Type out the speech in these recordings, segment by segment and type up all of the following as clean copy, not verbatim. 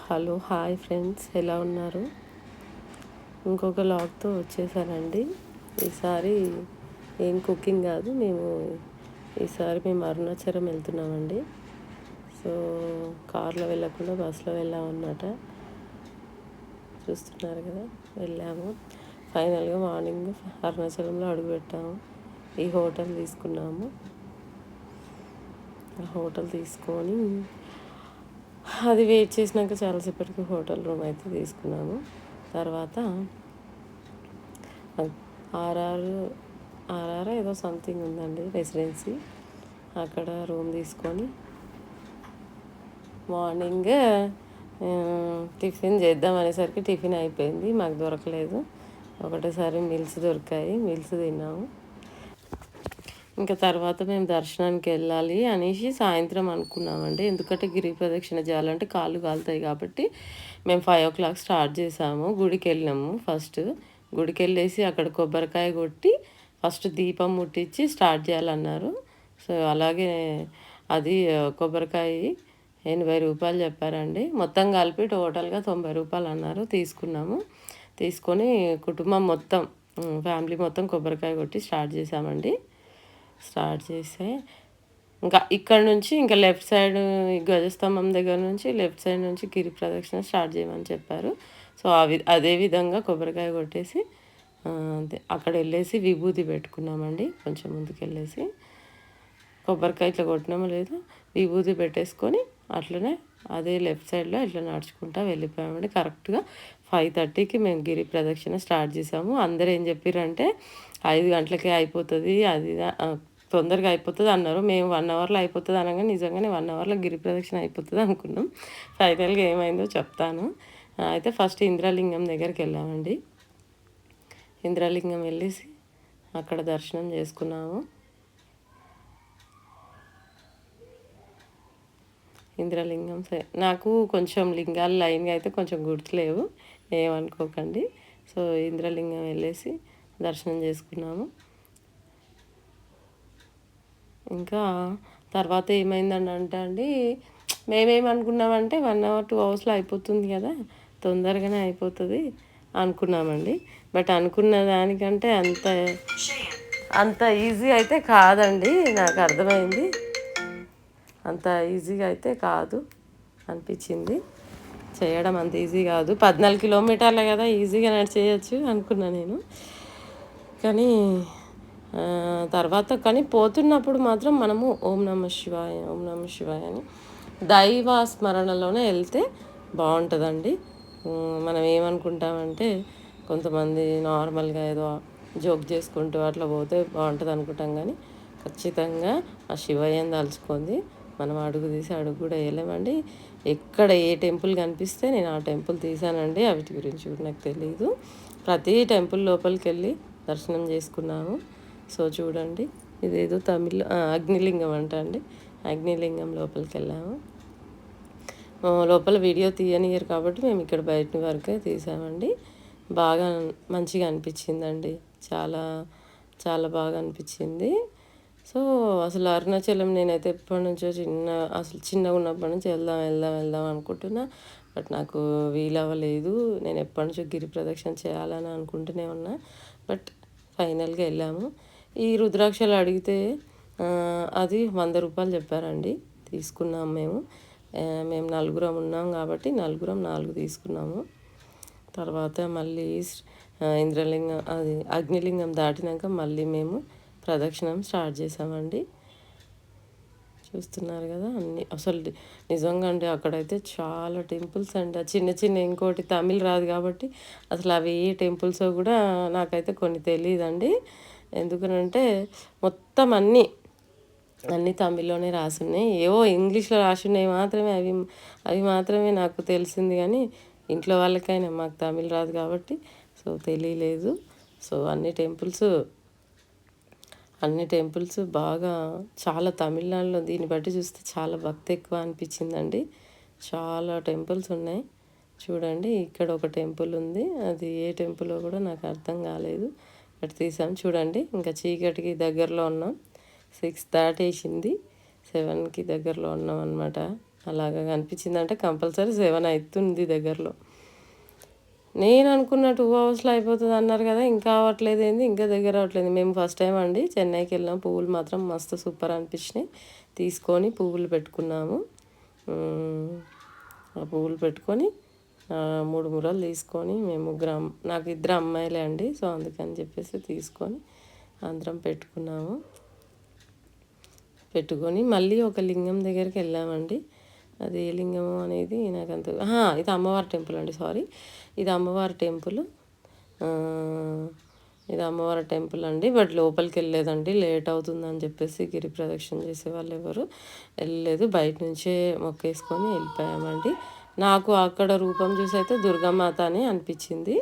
Hello hi friends, ఎలా ఉన్నారు? ఇంకొక లాగ్తో వచ్చేసానండి. ఈసారి ఏం కుకింగ్ కాదు, ఈసారి మేము అరుణాచలం వెళ్తున్నామండి. సో కార్లో వెళ్ళకుండా బస్సులో వెళ్ళామన్నమాట. చూస్తున్నారు కదా, వెళ్ళాము. ఫైనల్గా మార్నింగ్ అరుణాచలంలో అడుగుపెట్టాము. ఈ హోటల్ తీసుకున్నాము. ఆ హోటల్ తీసుకొని అది వెయిట్ చేసినాక చాలాసేపటికి హోటల్ రూమ్ అయితే తీసుకున్నాము. తర్వాత ఆర్ఆర్ ఏదో సంథింగ్ ఉందండి రెసిడెన్సీ, అక్కడ రూమ్ తీసుకొని మార్నింగ్ టిఫిన్ చేద్దాం అనేసరికి టిఫిన్ అయిపోయింది, మాకు దొరకలేదు. ఒకటేసారి మీల్స్ దొరికాయి, మీల్స్ తిన్నాము. ఇంకా తర్వాత మేము దర్శనానికి వెళ్ళాలి అనేసి సాయంత్రం అనుకున్నామండి. ఎందుకంటే గిరి ప్రదక్షిణ చేయాలంటే కాళ్ళు కాలుతాయి కాబట్టి మేము 5 o'clock స్టార్ట్ చేసాము. గుడికి వెళ్ళినాము. ఫస్ట్ గుడికి వెళ్ళేసి అక్కడ కొబ్బరికాయ కొట్టి ఫస్ట్ దీపం ముట్టించి స్టార్ట్ చేయాలన్నారు. సో అలాగే అది కొబ్బరికాయ 80 రూపాయలు చెప్పారండి. మొత్తం కలిపి టోటల్గా 90 రూపాయలు అన్నారు. తీసుకున్నాము. తీసుకొని కుటుంబం మొత్తం, ఫ్యామిలీ మొత్తం కొబ్బరికాయ కొట్టి స్టార్ట్ చేసామండి. స్టార్ట్ చేస్తే ఇంకా ఇక్కడ నుంచి ఇంకా లెఫ్ట్ సైడ్ ధ్వజస్తంభం దగ్గర నుంచి లెఫ్ట్ సైడ్ నుంచి గిరి ప్రదక్షిణ స్టార్ట్ చేయమని చెప్పారు. సో అదే విధంగా కొబ్బరికాయ కొట్టేసి అక్కడ వెళ్ళేసి విభూతి పెట్టుకున్నామండి. కొంచెం ముందుకు వెళ్ళేసి కొబ్బరికాయ ఇట్లా కొట్టినామో లేదో విభూతి పెట్టేసుకొని అట్లనే అదే లెఫ్ట్ సైడ్లో ఇట్లా నడుచుకుంటా వెళ్ళిపోయామండి. కరెక్ట్గా 5:30కి మేము గిరి ప్రదక్షిణ స్టార్ట్ చేసాము. అందరూ ఏం చెప్పారంటే 5 గంటలకే అయిపోతుంది, అది తొందరగా అయిపోతుంది అన్నారు. మేము 1 అవర్లో అయిపోతుంది అనగా నిజంగానే 1 అవర్లో గిరి ప్రదక్షిణ అయిపోతుంది అనుకున్నాం. ఫైనల్గా ఏమైందో చెప్తాను. అయితే ఫస్ట్ ఇంద్రలింగం దగ్గరికి వెళ్ళామండి. ఇంద్రలింగం వెళ్ళేసి అక్కడ దర్శనం చేసుకున్నాము. ఇంద్రలింగం నాకు కొంచెం లింగాలు లైన్గా అయితే కొంచెం గుర్తులేవు, ఏమనుకోకండి. సో ఇంద్రలింగం వెళ్ళేసి దర్శనం చేసుకున్నాము. ఇంకా తర్వాత ఏమైందని అంటే అండి, మేమేమనుకున్నామంటే 1 hour 2 hours అయిపోతుంది కదా, తొందరగానే అయిపోతుంది అనుకున్నామండి. బట్ అనుకున్న దానికంటే అంత ఈజీ అయితే కాదండి. నాకు అర్థమైంది, అంత ఈజీగా అయితే కాదు అనిపించింది. చేయడం అంత ఈజీ కాదు. 14 కిలోమీటర్లే కదా, ఈజీగా నడిచేయచ్చు అనుకున్నా నేను. కానీ తర్వాత పోతున్నప్పుడు మాత్రం మనము ఓం నమ శివాయ ఓం నమ శివాయ అని దైవ స్మరణలోనే వెళ్తే బాగుంటుందండి. మనం ఏమనుకుంటామంటే కొంతమంది నార్మల్గా ఏదో జోక్ చేసుకుంటూ అట్లా పోతే బాగుంటుంది అనుకుంటాం, కానీ ఖచ్చితంగా ఆ శివయ్యని తలుచుకుంది మనం అడుగు తీసి అడుగు కూడా వేయలేమండి. ఎక్కడ ఏ టెంపుల్ కనిపిస్తే నేను ఆ టెంపుల్ తీసానండి. వాటి గురించి కూడా నాకు తెలియదు. ప్రతి టెంపుల్ లోపలికి వెళ్ళి దర్శనం చేసుకున్నాము. సో చూడండి, ఇదేదో తమిళ్ అగ్నిలింగం అంట అండి. అగ్నిలింగం లోపలికి వెళ్ళాము. లోపల వీడియో తీయనియరు కాబట్టి మేము ఇక్కడ బయట వరకే తీసామండి. బాగా మంచిగా అనిపించిందండి, చాలా చాలా బాగా అనిపించింది. సో అసలు అరుణాచలం నేనైతే ఎప్పటి నుంచో చిన్నగా ఉన్నప్పటి నుంచి వెళ్దాం వెళ్దాం వెళ్దాం అనుకుంటున్నా. బట్ నాకు వీలవ్వలేదు. నేను ఎప్పటి నుంచో గిరి ప్రదక్షిణ చేయాలని అనుకుంటూనే ఉన్నా. బట్ ఫైనల్గా వెళ్ళాము. ఈ రుద్రాక్షలు అడిగితే అది 100 రూపాయలు చెప్పారండి. తీసుకున్నాము మేము నలుగురం ఉన్నాం కాబట్టి నలుగురం 4 తీసుకున్నాము. తర్వాత మళ్ళీ ఇంద్రలింగం అది అగ్నిలింగం దాటినాక మళ్ళీ మేము ప్రదక్షిణం స్టార్ట్ చేసామండి. చూస్తున్నారు కదా అన్నీ. అసలు నిజంగా అండి అక్కడైతే చాలా టెంపుల్స్ అండి. చిన్న చిన్న, ఇంకోటి తమిళ్ రాదు కాబట్టి అసలు అవి ఏ టెంపుల్సో కూడా నాకైతే కొన్ని తెలియదండి. ఎందుకనంటే మొత్తం అన్నీ తమిళ్లోనే రాసి ఉన్నాయి. ఏవో ఇంగ్లీష్లో రాసి ఉన్నాయి మాత్రమే, అవి మాత్రమే నాకు తెలిసింది. కానీ ఇంట్లో వాళ్ళకైనా మాకు తమిళ్ రాదు కాబట్టి సో తెలియలేదు. సో అన్ని టెంపుల్స్ బాగా చాలా తమిళనాడులో దీన్ని బట్టి చూస్తే చాలా భక్తి ఎక్కువ అనిపించిందండి. చాలా టెంపుల్స్ ఉన్నాయి చూడండి. ఇక్కడ ఒక టెంపుల్ ఉంది, అది ఏ టెంపుల్ కూడా నాకు అర్థం కాలేదు. అటు తీసాం చూడండి. ఇంకా చీకటికి దగ్గరలో ఉన్నాం. 6 దాటేసింది, 7కి దగ్గరలో ఉన్నాం అనమాట. అలాగా కనిపించిందంటే కంపల్సరీ 7 అవుతుంది దగ్గరలో. నేను అనుకున్న 2 అవర్స్‌లో అయిపోతది అన్నారు కదా! ఇంకా అవ్వట్లేదు ఏంది, ఇంకా దగ్గర అవ్వట్లేదు. మేము ఫస్ట్ టైమ్ అండి చెన్నైకి వెళ్ళాం. పువ్వులు మాత్రం మస్తు సూపర్ అనిపించినాయి. తీసుకొని పువ్వులు పెట్టుకున్నాము. ఆ పువ్వులు పెట్టుకొని 3 మురలు తీసుకొని మేము ముగ్గురం, నాకు 2 అమ్మాయిలే అండి. సో అందుకని చెప్పేసి తీసుకొని అందరం పెట్టుకున్నాము. పెట్టుకొని మళ్ళీ ఒక లింగం దగ్గరికి వెళ్ళామండి. అది ఏ లింగము అనేది నాకంత ఇది అమ్మవారి టెంపుల్ అండి, సారీ. ఇది అమ్మవారి టెంపుల్. ఇది అమ్మవారి టెంపుల్ అండి. బట్ లోపలికి వెళ్ళలేదండి, లేట్ అవుతుందని చెప్పేసి గిరి ప్రదక్షిణ చేసే వాళ్ళు ఎవరు వెళ్ళలేదు. బయట నుంచే మొక్కేసుకొని వెళ్ళిపోయామండి. నాకు అక్కడ రూపం చూసి అయితే దుర్గామాత అని అనిపించింది.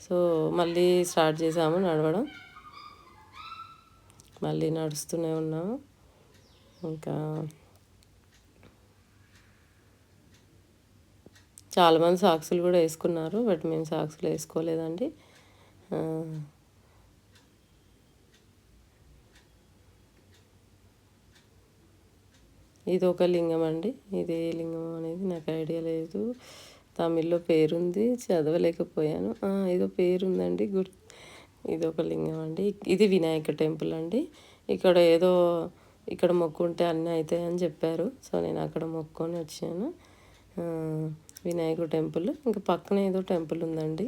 సో మళ్ళీ స్టార్ట్ చేసాము నడవడం. మళ్ళీ నడుస్తూనే ఉన్నాము. ఇంకా చాలామంది సాక్సులు కూడా వేసుకున్నారు, బట్ మేము సాక్సులు వేసుకోలేదండి. ఇది ఒక లింగం అండి. ఇది ఏ లింగం అనేది నాకు ఐడియా లేదు. తమిళ్లో పేరుంది, చదవలేకపోయాను. ఏదో పేరుందండి, ఇది ఒక లింగం అండి. ఇది వినాయక టెంపుల్ అండి. ఇక్కడ ఏదో ఇక్కడ మొక్కుంటే అన్నీ అవుతాయని చెప్పారు. సో నేను అక్కడ మొక్కుకొని వచ్చాను. వినాయకుడు టెంపుల్. ఇంకా పక్కన ఏదో టెంపుల్ ఉందండి,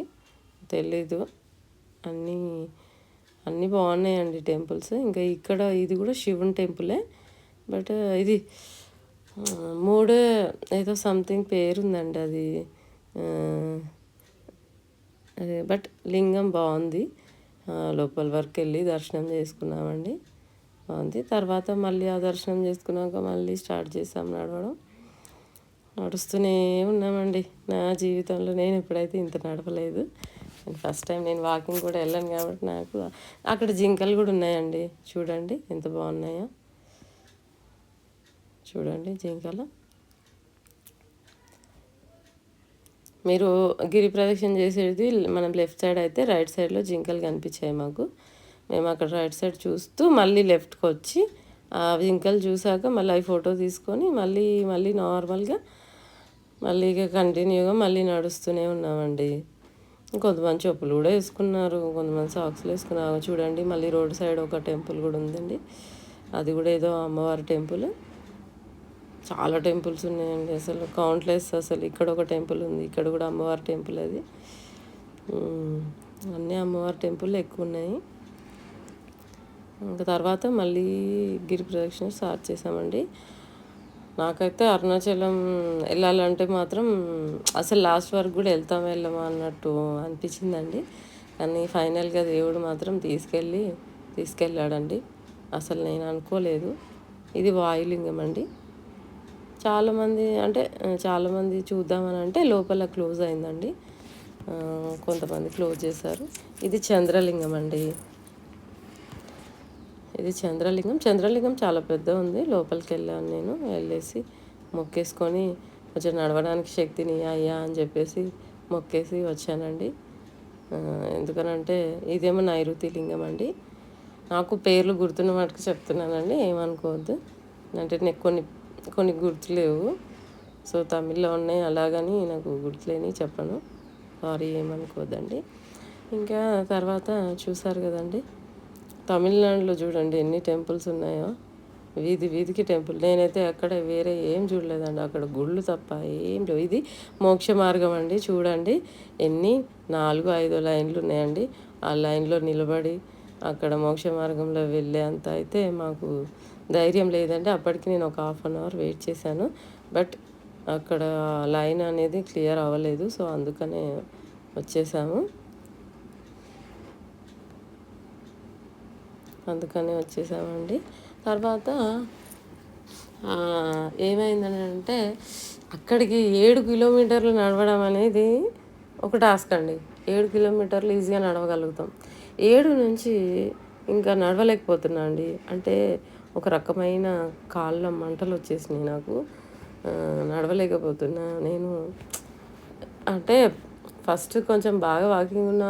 తెలీదు. అన్నీ అన్నీ బాగున్నాయండి టెంపుల్స్. ఇంకా ఇక్కడ ఇది కూడా శివుని టెంపులే, బట్ ఇది 3 ఏదో సంథింగ్ పేరుందండి అది. అదే బట్ లింగం బాగుంది. లోపల వరకు వెళ్ళి దర్శనం చేసుకున్నామండి, బాగుంది. తర్వాత మళ్ళీ ఆ దర్శనం చేసుకున్నాక మళ్ళీ స్టార్ట్ చేసాం నడవడం. నడుస్తూనే ఉన్నామండి. నా జీవితంలో నేను ఎప్పుడైతే ఇంత నడవలేదు. ఫస్ట్ టైం నేను వాకింగ్ కూడా వెళ్ళాను కాబట్టి నాకు. అక్కడ జింకలు కూడా ఉన్నాయండి, చూడండి ఎంత బాగున్నాయో. చూడండి జింకలు. మీరు గిరి ప్రదక్షిణ చేసేది మనం లెఫ్ట్ సైడ్ అయితే, రైట్ సైడ్లో జింకలు కనిపించాయి మాకు. మేము అక్కడ రైట్ సైడ్ చూస్తూ మళ్ళీ లెఫ్ట్కి వచ్చి ఆ జింకలు చూసాక మళ్ళీ అవి ఫోటో తీసుకొని మళ్ళీ నార్మల్గా మళ్ళీ ఇక కంటిన్యూగా మళ్ళీ నడుస్తూనే ఉన్నామండి. కొంతమంది చెప్పులు కూడా వేసుకున్నారు, కొంతమంది సాక్స్లు వేసుకున్నారు. చూడండి మళ్ళీ రోడ్ సైడ్ ఒక టెంపుల్ కూడా ఉందండి. అది కూడా ఏదో అమ్మవారి టెంపుల్. చాలా టెంపుల్స్ ఉన్నాయండి, అసలు కౌంట్లెస్. అసలు ఇక్కడ ఒక టెంపుల్ ఉంది, ఇక్కడ కూడా అమ్మవారి టెంపుల్. అది అన్నీ అమ్మవారి టెంపుల్ ఎక్కువ ఉన్నాయి. ఇంకా తర్వాత మళ్ళీ గిరి ప్రదక్షిణ స్టార్ట్ చేసామండి. నాకైతే అరుణాచలం వెళ్ళాలంటే మాత్రం అసలు లాస్ట్ వరకు కూడా వెళ్ళమా అన్నట్టు అనిపించిందండి. కానీ ఫైనల్గా దేవుడు మాత్రం తీసుకెళ్ళాడండి. అసలు నేను అనుకోలేదు. ఇది వాయులింగం అండి. చాలామంది చూద్దామని అంటే లోపల క్లోజ్ అయిందండి, కొంతమంది క్లోజ్ చేశారు. ఇది చంద్రలింగం అండి. ఇది చంద్రలింగం చాలా పెద్ద ఉంది. లోపలికి వెళ్ళాను నేను, వెళ్ళేసి మొక్కేసుకొని కొంచెం నడవడానికి శక్తిని అయ్యా అని చెప్పేసి మొక్కేసి వచ్చానండి. ఎందుకనంటే ఇదేమో నైరుతి లింగం అండి. నాకు పేర్లు గుర్తున్న మటుకు చెప్తున్నానండి, ఏమనుకోవద్దు. అంటే నాకు కొన్ని గుర్తులేవు. సో తమిళ్లో ఉన్నాయి, అలాగని నాకు గుర్తులేని చెప్పను, సారీ, ఏమనుకోవద్దండి. ఇంకా తర్వాత చూసారు కదండి, తమిళనాడులో చూడండి ఎన్ని టెంపుల్స్ ఉన్నాయో. వీధికి టెంపుల్. నేనైతే అక్కడ వేరే ఏం చూడలేదండి, అక్కడ గుళ్ళు తప్ప ఏం లేవు. ఇది మోక్ష మార్గం అండి. చూడండి ఎన్ని 4-5 లైన్లు ఉన్నాయండి. ఆ లైన్లో నిలబడి అక్కడ మోక్ష మార్గంలో వెళ్ళే అంత అయితే మాకు ధైర్యం లేదండి. అప్పటికి నేను ఒక 1/2 అవర్ వెయిట్ చేశాను, బట్ అక్కడ లైన్ అనేది క్లియర్ అవ్వలేదు. సో అందుకనే వచ్చేసాము. వచ్చేసామండి. తర్వాత ఏమైందంటే అక్కడికి 7 కిలోమీటర్లు నడవడం అనేది ఒక టాస్క్ అండి. 7 కిలోమీటర్లు ఈజీగా నడవగలుగుతాం. 7 నుంచి ఇంకా నడవలేకపోతున్నా అండి. అంటే ఒక రకమైన కాళ్ళ మంటలు వచ్చేసినాయి నాకు, నడవలేకపోతున్నా నేను. అంటే ఫస్ట్ కొంచెం బాగా వాకింగ్ ఉన్న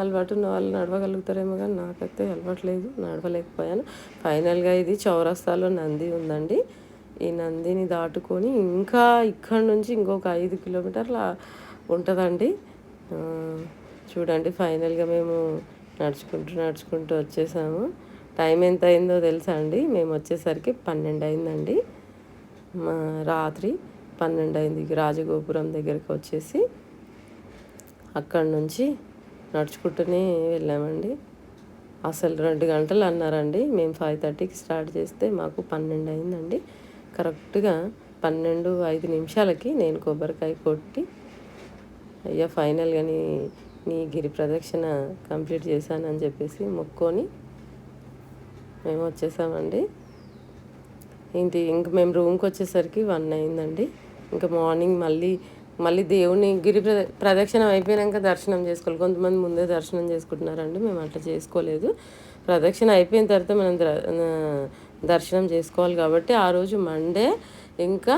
వాళ్ళు నడవగలుగుతారేమో, కానీ నాకైతే అలవాట్లేదు, నడవలేకపోయాను. ఫైనల్గా ఇది చౌరస్తాలో నంది ఉందండి. ఈ నందిని దాటుకొని ఇంకా ఇక్కడి నుంచి ఇంకొక 5 కిలోమీటర్ల ఉంటుందండి. చూడండి ఫైనల్గా మేము నడుచుకుంటూ వచ్చేసాము. టైం ఎంత అయిందో తెలుసా అండి? మేము వచ్చేసరికి 12 అయిందండి. రాత్రి 12 అయింది. రాజగోపురం దగ్గరికి వచ్చేసి అక్కడి నుంచి నడుచుకుంటూనే వెళ్ళామండి. అసలు 2 గంటలు అన్నారండి. మేము 5:30కి స్టార్ట్ చేస్తే మాకు 12 అయిందండి. కరెక్ట్గా 12:05 నేను కొబ్బరికాయ కొట్టి, అయ్యా ఫైనల్గా నీ గిరి ప్రదక్షిణ కంప్లీట్ చేశానని చెప్పేసి మొక్కొని మేము వచ్చేసామండి. ఇంక మేము రూమ్కి వచ్చేసరికి 1 అయిందండి. ఇంకా మార్నింగ్ మళ్ళీ దేవుని గిరి ప్రదక్షిణ అయిపోయాక దర్శనం చేసుకోవాలి. కొంతమంది ముందే దర్శనం చేసుకుంటున్నారండి. మేము అట్లా చేసుకోలేదు. ప్రదక్షిణ అయిపోయిన తర్వాత మనం దర్శనం చేసుకోవాలి కాబట్టి ఆ రోజు మండే, ఇంకా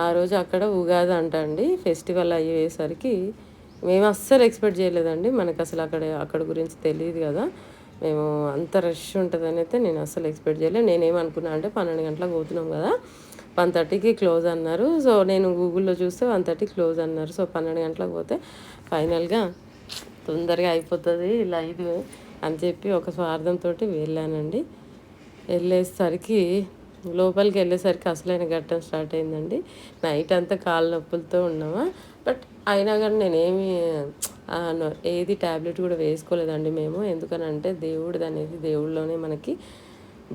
ఆ రోజు అక్కడ ఉగాది అంట అండి. ఫెస్టివల్ అయ్యేసరికి మేము అస్సలు ఎక్స్పెక్ట్ చేయలేదండి. మనకు అసలు అక్కడ గురించి తెలియదు కదా. మేము అంత రష్ ఉంటుందని అయితే నేను అస్సలు ఎక్స్పెక్ట్ చేయలేదు. నేనేమనుకున్నా అంటే 12 గంటలకు పోతున్నాం కదా, 1:30కి క్లోజ్ అన్నారు. సో నేను గూగుల్లో చూస్తే 1:30 క్లోజ్ అన్నారు. సో 12 గంటలకు పోతే ఫైనల్గా తొందరగా అయిపోతుంది లైవ్ అని చెప్పి ఒక స్వార్థంతో వెళ్ళానండి. లోపలికి వెళ్ళేసరికి అసలైన ఘట్టం స్టార్ట్ అయిందండి. నైట్ అంతా కాళ్ళ నొప్పులతో ఉన్నామా, బట్ అయినా కానీ నేనేమి ఏది ట్యాబ్లెట్ కూడా వేసుకోలేదండి మేము. ఎందుకనంటే దేవుడిలోనే మనకి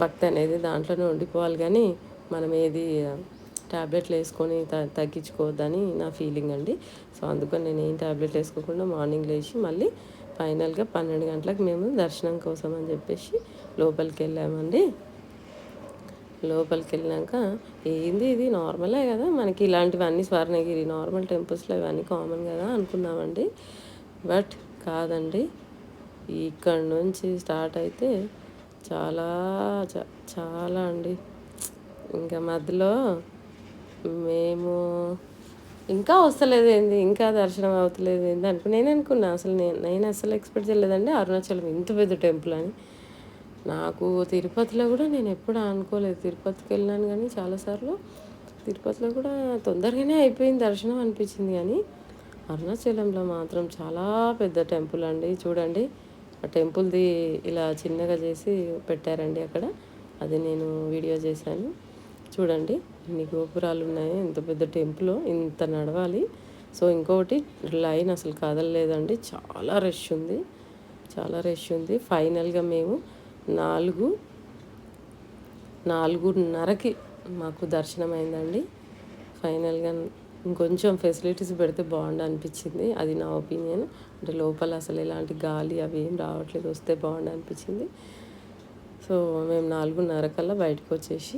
భక్తి అనేది దాంట్లోనే ఉండిపోవాలి, కానీ మనం ఏది ట్యాబ్లెట్లు వేసుకొని తగ్గించుకోవద్దని నా ఫీలింగ్ అండి. సో అందుకని నేను ఏం ట్యాబ్లెట్ వేసుకోకుండా మార్నింగ్ లేచి మళ్ళీ ఫైనల్గా 12 గంటలకు మేము దర్శనం కోసం అని చెప్పేసి లోపలికి వెళ్ళామండి. లోపలికి వెళ్ళాక ఏంది ఇది నార్మలే కదా, మనకి ఇలాంటివన్నీ స్వర్ణగిరి నార్మల్ టెంపుల్స్లో ఇవన్నీ కామన్ కదా అనుకున్నామండి. బట్ కాదండి, ఇక్కడ నుంచి స్టార్ట్ అయితే చాలా చాలా అండి. ఇంకా మధ్యలో మేము ఇంకా వస్తలేదు ఏంది, ఇంకా దర్శనం అవుతలేదు ఏంది నేను అనుకున్నా. నేను అసలు ఎక్స్పెక్ట్ చేయలేదండి అరుణాచలం ఇంత పెద్ద టెంపుల్ అని. నాకు తిరుపతిలో కూడా నేను ఎప్పుడు అనుకోలేదు. తిరుపతికి వెళ్ళినాను కానీ చాలాసార్లు, తిరుపతిలో కూడా తొందరగానే అయిపోయింది దర్శనం అనిపించింది, కానీ అరుణాచలంలో మాత్రం చాలా పెద్ద టెంపుల్ అండి. చూడండి ఆ టెంపుల్ది ఇలా చిన్నగా చేసి పెట్టారండి అక్కడ, అది నేను వీడియో చేశాను. చూడండి ఇన్ని గోపురాలు ఉన్నాయి, ఎంత పెద్ద టెంపుల్, ఇంత నడవాలి. సో ఇంకొకటి లైన్ అసలు కదలలేదండి, చాలా రష్ ఉంది. ఫైనల్గా మేము 4:30కి మాకు దర్శనం అయిందండి. ఫైనల్గా ఇంకొంచెం ఫెసిలిటీస్ పెడితే బాగుండు అనిపించింది, అది నా ఒపీనియన్. అంటే లోపల అసలు ఎలాంటి గాలి అవి ఏం రావట్లేదు, వస్తే బాగుండు అనిపించింది. సో మేము 4:30 బయటకు వచ్చేసి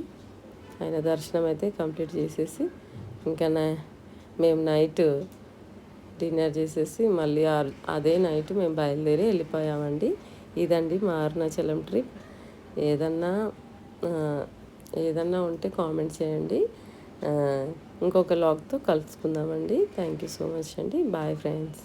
ఆయన దర్శనం అయితే కంప్లీట్ చేసేసి ఇంకా మేము నైట్ డిన్నర్ చేసేసి మళ్ళీ అదే నైట్ మేము బయలుదేరి వెళ్ళిపోయామండి. ఇదండి మా అరుణాచలం ట్రిప్. ఏదన్నా ఉంటే కామెంట్ చేయండి. ఇంకొక లాగ్తో కలుసుకుందామండి. థ్యాంక్ యూ సో మచ్ అండి. Bye friends.